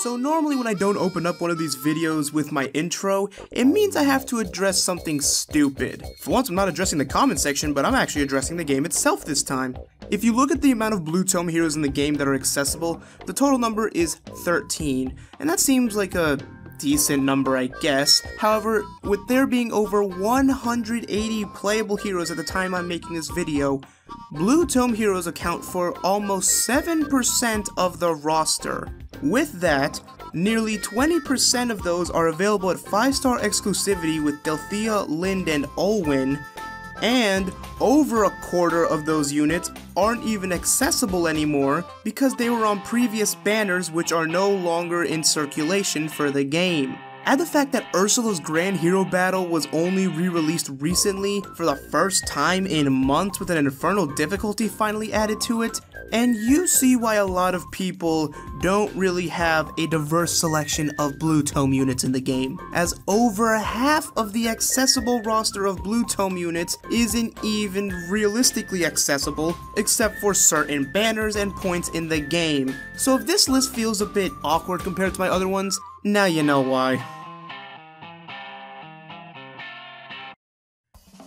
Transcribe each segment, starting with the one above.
So normally when I don't open up one of these videos with my intro, it means I have to address something stupid. For once I'm not addressing the comment section, but I'm actually addressing the game itself this time. If you look at the amount of Blue Tome heroes in the game that are accessible, the total number is 13, and that seems like a decent number, I guess. However, with there being over 180 playable heroes at the time I'm making this video, Blue Tome heroes account for almost 7% of the roster. With that, nearly 20% of those are available at 5-star exclusivity with Delthea, Lind, and Olwen, and over a quarter of those units aren't even accessible anymore because they were on previous banners which are no longer in circulation for the game. Add the fact that Ursula's Grand Hero Battle was only re-released recently for the first time in months with an Infernal difficulty finally added to it, and you see why a lot of people don't really have a diverse selection of Blue Tome units in the game, as over half of the accessible roster of Blue Tome units isn't even realistically accessible, except for certain banners and points in the game. So if this list feels a bit awkward compared to my other ones, now you know why.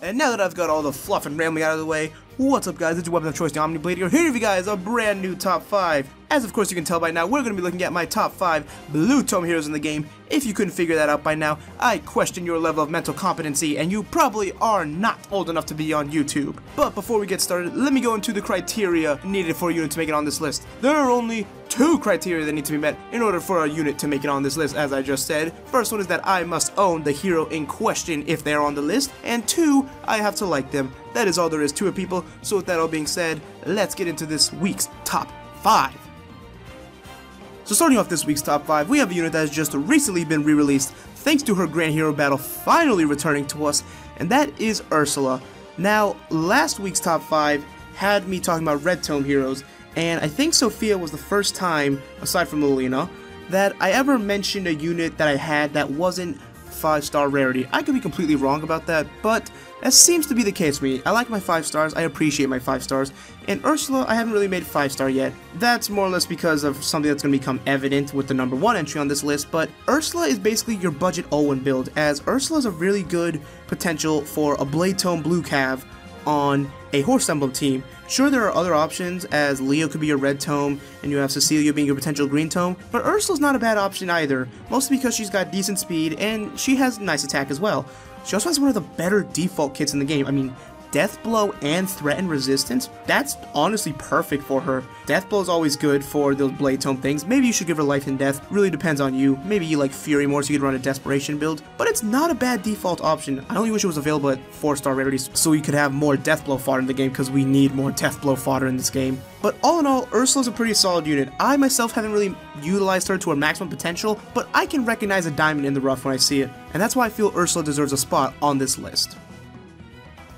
And now that I've got all the fluff and rambling out of the way, what's up guys, it's your weapon of choice, the Omniblade here with you guys, a brand new top 5. As of course you can tell by now, we're going to be looking at my top 5 Blue Tome heroes in the game. If you couldn't figure that out by now, I question your level of mental competency, and you probably are not old enough to be on YouTube. But before we get started, let me go into the criteria needed for a unit to make it on this list. There are only 2 criteria that need to be met in order for a unit to make it on this list, as I just said. First one is that I must own the hero in question if they're on the list, and 2, I have to like them. That is all there is to it, people. So with that all being said, let's get into this week's top 5. So starting off this week's top 5, we have a unit that has just recently been re-released thanks to her Grand Hero Battle finally returning to us, and that is Ursula. Now, last week's top 5 had me talking about Red Tome heroes, and I think Sophia was the first time, aside from Lilina, that I ever mentioned a unit that I had that wasn't 5-star rarity. I could be completely wrong about that, but that seems to be the case for me. I like my 5 stars, I appreciate my 5 stars, and Ursula I haven't really made 5-star yet. That's more or less because of something that's going to become evident with the number 1 entry on this list, but Ursula is basically your budget Olwen build, as Ursula is a really good potential for a Blade Tome Blue Cav on a Horse Emblem team. Sure, there are other options, as Leo could be your Red Tome, and you have Cecilia being your potential Green Tome, but Ursula's not a bad option either, mostly because she's got decent speed, and she has nice attack as well. She also has one of the better default kits in the game. I mean, Death Blow and Threaten Resistance, that's honestly perfect for her. Death Blow is always good for those Blade Tome things. Maybe you should give her Life and Death, really depends on you. Maybe you like Fury more so you could run a Desperation build, but it's not a bad default option. I only wish it was available at 4-star rarities so we could have more Death Blow fodder in the game, because we need more Death Blow fodder in this game. But all in all, Ursula's a pretty solid unit. I myself haven't really utilized her to her maximum potential, but I can recognize a diamond in the rough when I see it, and that's why I feel Ursula deserves a spot on this list.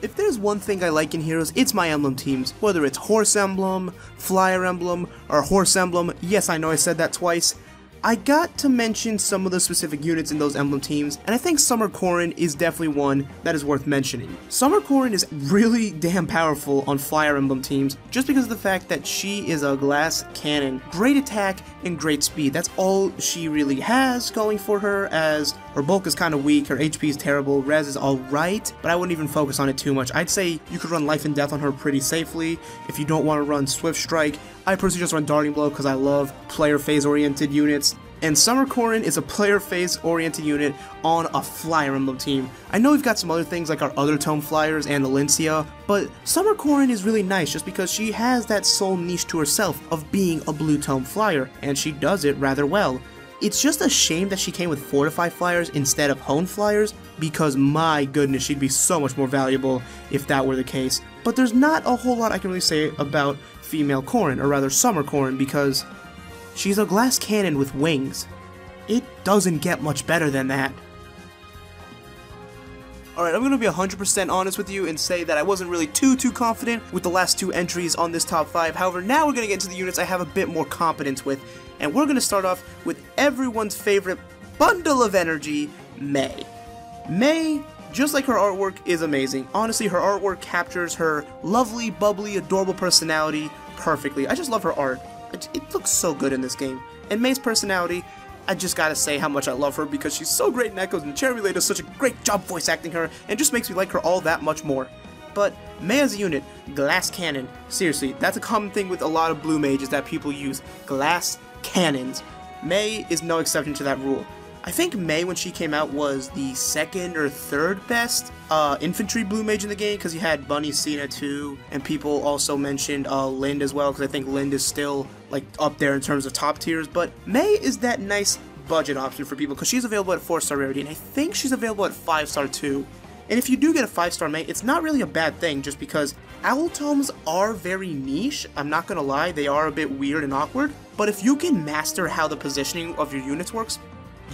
If there's one thing I like in heroes, it's my emblem teams. Whether it's Horse Emblem, Flyer Emblem, or Horse Emblem, yes I know I said that twice, I got to mention some of the specific units in those emblem teams, and I think Summer Corrin is definitely one that is worth mentioning. Summer Corrin is really damn powerful on Flyer Emblem teams, just because of the fact that she is a glass cannon. Great attack and great speed, that's all she really has going for her, as her bulk is kind of weak, her HP is terrible, res is alright, but I wouldn't even focus on it too much. I'd say you could run Life and Death on her pretty safely. If you don't want to run Swift Strike, I personally just run Darting Blow because I love player phase oriented units. And Summer Corrin is a player phase oriented unit on a Flyer Emblem team. I know we've got some other things like our other Tome Flyers and Alencia, but Summer Corrin is really nice just because she has that sole niche to herself of being a Blue Tome Flyer, and she does it rather well. It's just a shame that she came with Fortify Flyers instead of Hone Flyers, because my goodness, she'd be so much more valuable if that were the case. But there's not a whole lot I can really say about female Corrin, or rather Summer Corrin, because she's a glass cannon with wings. It doesn't get much better than that. Alright, I'm going to be 100% honest with you and say that I wasn't really too confident with the last 2 entries on this top 5. However, now we're going to get into the units I have a bit more competence with. And we're going to start off with everyone's favorite bundle of energy, May. May, just like her artwork, is amazing. Honestly, her artwork captures her lovely, bubbly, adorable personality perfectly. I just love her art. It looks so good in this game. And May's personality I just gotta say how much I love her because she's so great in Echoes, and Cherry Lady does such a great job voice acting her, and just makes me like her all that much more. But Mei as a unit, glass cannon. Seriously, that's a common thing with a lot of blue mages that people use. Glass cannons. Mei is no exception to that rule. I think Mei, when she came out, was the second or third best infantry blue mage in the game, because you had Bunny Cena too, and people also mentioned Lind as well, because I think Lind is still like up there in terms of top tiers. But Mei is that nice budget option for people because she's available at 4-star rarity, and I think she's available at 5-star too. And if you do get a 5-star Mei, it's not really a bad thing, just because Owl Tomes are very niche. I'm not gonna lie, they are a bit weird and awkward, but if you can master how the positioning of your units works,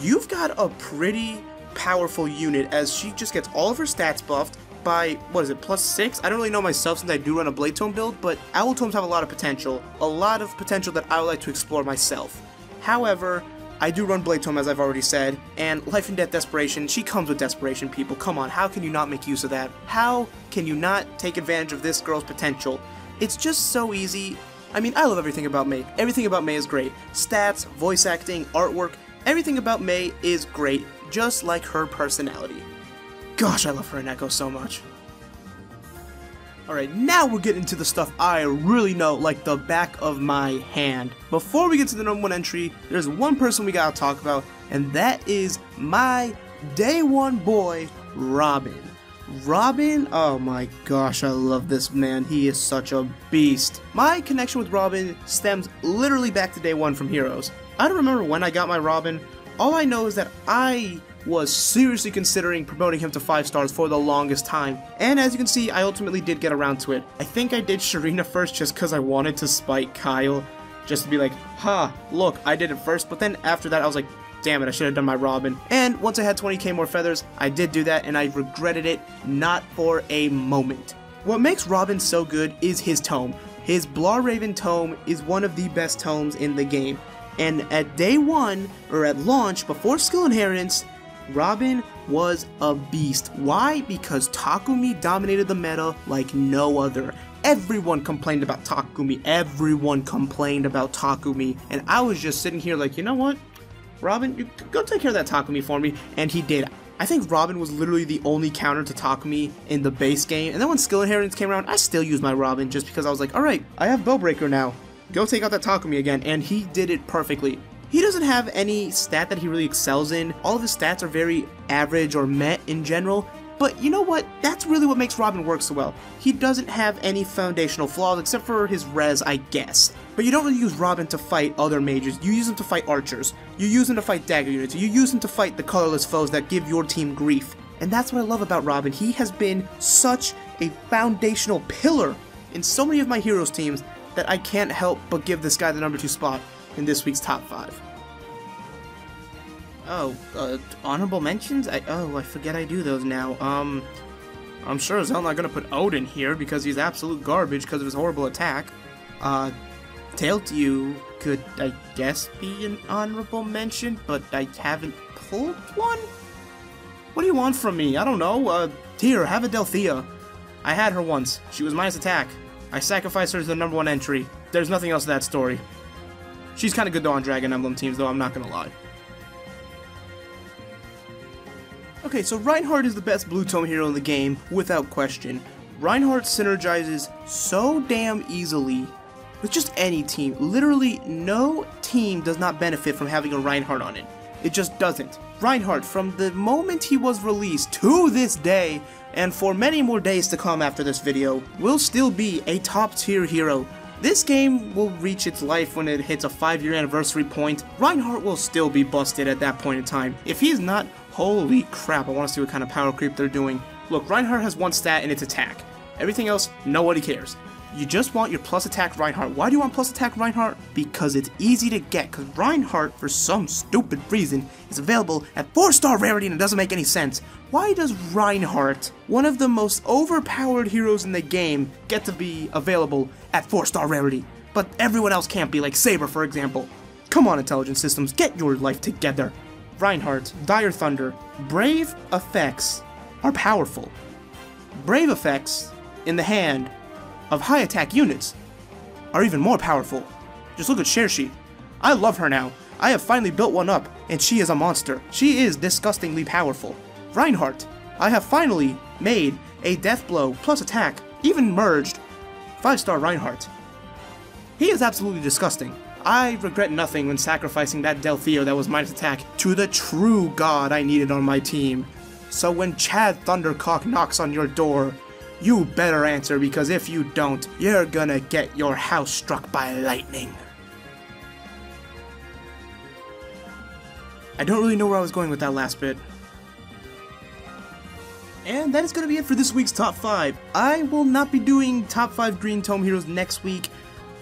you've got a pretty powerful unit, as she just gets all of her stats buffed by, what is it, +6? I don't really know myself since I do run a Blade Tome build, but Owl Tomes have a lot of potential that I would like to explore myself. However, I do run Blade Tome, as I've already said, and Life and Death Desperation, she comes with Desperation, people. Come on, how can you not make use of that? How can you not take advantage of this girl's potential? It's just so easy. I mean, I love everything about Mei. Everything about Mei is great. Stats, voice acting, artwork, everything about Mei is great, just like her personality. Gosh, I love her in Echo so much. Alright, now we're getting to the stuff I really know like the back of my hand. Before we get to the number 1 entry, there's one person we gotta talk about, and that is my day 1 boy, Robin. Robin, oh my gosh, I love this man. He is such a beast. My connection with Robin stems literally back to day 1 from Heroes. I don't remember when I got my Robin. All I know is that I was seriously considering promoting him to 5 stars for the longest time, and as you can see, I ultimately did get around to it. I think I did Sharina first just because I wanted to spite Kyle, just to be like, ha, look, I did it first, but then after that I was like, damn it, I should have done my Robin. And once I had 20k more feathers, I did do that, and I regretted it not for a moment. What makes Robin so good is his tome. His Blawraven tome is one of the best tomes in the game, and at day 1, or at launch, before skill inheritance, Robin was a beast. Why? Because Takumi dominated the meta like no other. Everyone complained about Takumi. Everyone complained about Takumi. And I was just sitting here like, you know what? Robin, you go take care of that Takumi for me. And he did. I think Robin was literally the only counter to Takumi in the base game. And then when skill inheritance came around, I still used my Robin just because I was like, alright, I have Bowbreaker now. Go take out that Takumi again. And he did it perfectly. He doesn't have any stat that he really excels in. All of his stats are very average or meh in general. But you know what? That's really what makes Robin work so well. He doesn't have any foundational flaws except for his res, I guess. But you don't really use Robin to fight other mages. You use him to fight archers. You use him to fight dagger units. You use him to fight the colorless foes that give your team grief. And that's what I love about Robin. He has been such a foundational pillar in so many of my heroes teams that I can't help but give this guy the number 2 spot in this week's top 5. Oh, honorable mentions? I forget I do those now. I'm sure as hell not gonna put Odin here because he's absolute garbage because of his horrible attack. Taildew could, I guess, be an honorable mention, but I haven't pulled one? What do you want from me? I don't know. Here, have a Delthea. I had her once. She was minus attack. I sacrificed her as the number 1 entry. There's nothing else to that story. She's kind of good though on Dragon Emblem teams, though, I'm not gonna lie. Okay, so Reinhardt is the best blue tome hero in the game, without question. Reinhardt synergizes so damn easily with just any team. Literally, no team does not benefit from having a Reinhardt on it. It just doesn't. Reinhardt, from the moment he was released to this day, and for many more days to come after this video, will still be a top tier hero. This game will reach its life when it hits a 5-year anniversary point. Reinhardt will still be busted at that point in time. If he's not, holy crap, I want to see what kind of power creep they're doing. Look, Reinhardt has one stat and it's attack. Everything else, nobody cares. You just want your plus attack Reinhardt. Why do you want plus attack Reinhardt? Because it's easy to get, because Reinhardt, for some stupid reason, is available at 4-star rarity and it doesn't make any sense. Why does Reinhardt, one of the most overpowered heroes in the game, get to be available at 4-star rarity, but everyone else can't be, like Saber for example? Come on, Intelligent Systems, get your life together. Reinhardt, Dire Thunder, Brave effects are powerful. Brave effects in the hand of high attack units are even more powerful. Just look at Share Sheet. I love her now. I have finally built one up, and she is a monster. She is disgustingly powerful. Reinhardt. I have finally made a death blow plus attack, even merged. 5-star Reinhardt. He is absolutely disgusting. I regret nothing when sacrificing that Delphio that was minus attack to the true god I needed on my team. So when Chad Thundercock knocks on your door, you better answer, because if you don't, you're gonna get your house struck by lightning. I don't really know where I was going with that last bit. And that is going to be it for this week's Top 5. I will not be doing Top 5 Green Tome Heroes next week.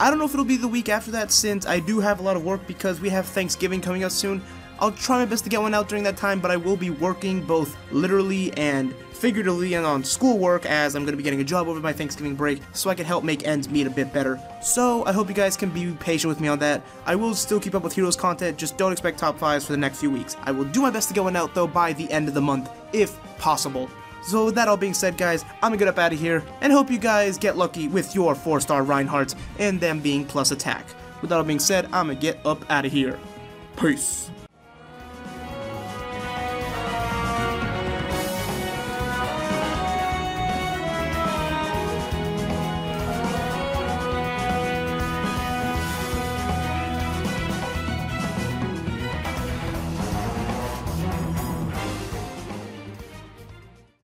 I don't know if it'll be the week after that, since I do have a lot of work because we have Thanksgiving coming up soon. I'll try my best to get one out during that time, but I will be working both literally and figuratively and on schoolwork, as I'm going to be getting a job over my Thanksgiving break, so I can help make ends meet a bit better. So I hope you guys can be patient with me on that. I will still keep up with Heroes content, just don't expect top 5s for the next few weeks. I will do my best to get one out though by the end of the month, if possible. So with that all being said, guys, I'm gonna get up out of here, and hope you guys get lucky with your 4-star Reinhardts and them being plus attack. With that all being said, I'm gonna get up out of here. Peace.